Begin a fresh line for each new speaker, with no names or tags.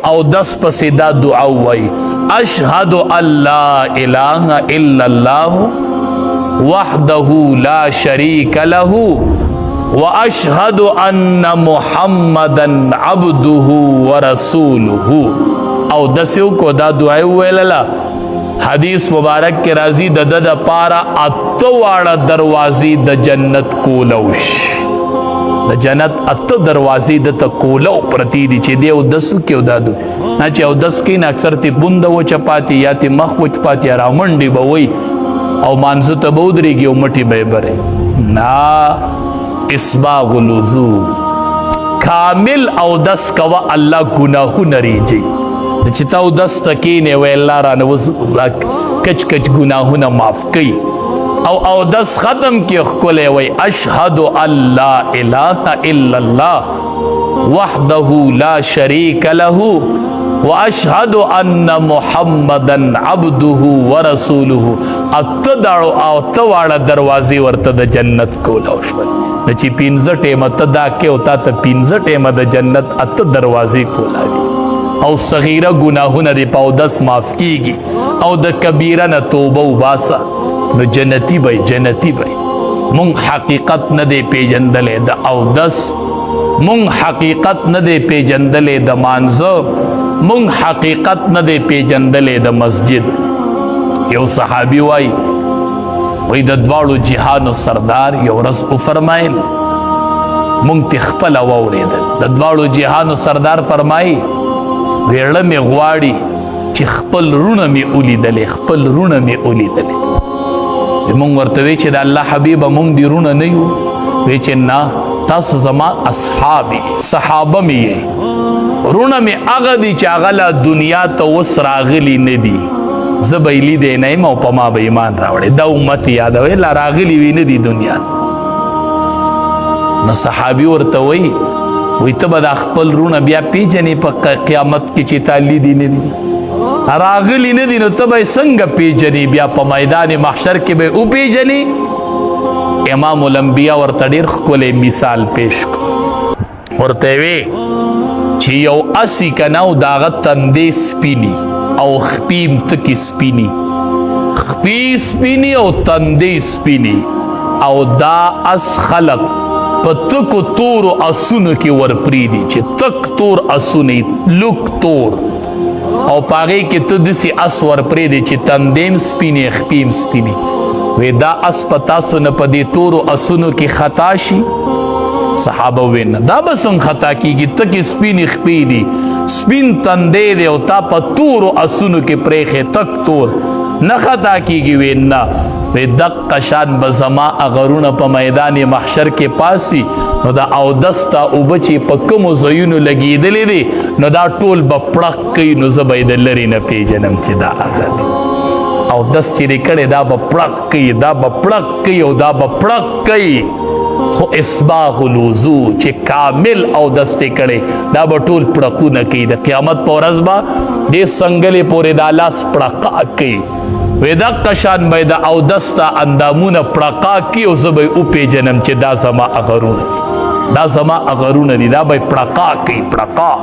او دس پس دا دعا وای اشهد ان لا اله الا الله وحده لا شریک له واشهد ان محمدا عبده ورسوله او دسیو کو دا دعا ویللا حدیث مبارک کے راضی د پارا اتواڑا دروازی د جنت کولوش د جنت ات دروازی د ته کولو پرتی دی چې دی او دسو کې او دادو نه چې او دس کې نه اکثر تی بوند و چپاتی یا تی مخ و چپاتی راومنډي به وای او مانزه ته بودريږي او مټي به بره نا اسباغ الوضو کامل او دس کوا الله گناهو نریږي چې تا او دس تکینه وی الله را نوز کچ کچ گناهو نه معاف کوي او دس ختم کی خکلے وی اشہد ان لا الہ الا اللہ وحدہ لا شریک لہ واشہد ان محمدا عبدہ ورسولہ اتدارو اتوارا دروازی ورطا دا جنت کولاو شول نچی پینزا ٹیمہ تدا کے ہوتا تا پینزا ٹیمہ دا جنت ات دروازی کولاوی او صغیرہ گناہو نا دی پاو دس معاف کی گی او دا کبیرہ نا توبہ و باسا نو جنتی بای جنتی بای مونږ حقیقت نه دی پیژندلې د اودس مونږ حقیقت نه دی پیژندلې د مانزه مونږ حقیقت نه دی پیژندلې د مسجد یو صحابي وای وای د دواړو جهانو سردار یو ورځ او فرمایل مونږ تخپل واوریدل د دواړو جهانو سردار فرمایي ویړه می غواړي چې خپل رونه می اولیدلې خپل رونه می اولیدلې مونږ ورته وی چې د الله حبیب مونږ دی رونه نه یو وی چې نه تاسو زما اصحابي صحابه می رونه می هغه دي چې هغه لا دنیا ته اوس راغلي نه دي زه به یې لیدی نه یم او په ما به ایمان راوړی دا امت یادوي لا راغلي وي نه دي دنیا نو صحابي ورته وی ته به دا خپل رونه بیا پیژنې په قیامت کې چې تا لیدي نه دي راغلی نه دي نو ته به څنګه پیژنې بیا په میدان محشر کې به وپیژنې امام الانبیا ورته ډېر ښکلی مثال پیش کړو ورته وی چې یو اسی که نه و د هغه تندې سپینې او خپې م تکې سپینې خپې سپینې او تندې سپینې او دا اس خلق په تکو تورو اسونو کې ورپرېږدي چې تک تور اسونه لوک تور او پاغی کې ته دسی اس ورپرې دی چې تندیم سپینې خپیم سپینې وی دا اس پتاسو نه په دې تورو اسونو کې خطا شي صحابه وینا دا به څنګه خطا کیږي ته کې سپینې خپې دي سپین تندې دی او تا په تورو اسونو کې پرېښې تک تور نه خطا کیږي وینا وی دقه شان به زما اغرونه په میدان محشر کې پاسی نو دا اودس ته اوبه چې په کومو ځایونو لګېدلې دي نو دا ټول به پړق کوي نو زه به یې د لرې نه پېژنم چې دا هغه دی اودس چې دی کړی دا به پړق کوي دا به پړق کوي او دا به پړق کوي خو اسباغ الوضو چې کامل اودس دی کړی دا به ټول پړقونه کوي د قیامت په ورځ به دې سنګلې پورې دا لاس پړقه کوي وی دا قشان بای دا او دستا اندامون پڑقا کی او زبای او پیجنم چه دا زما اغرون دی دا زما اغرون دی دا بای پڑقا کی پڑقا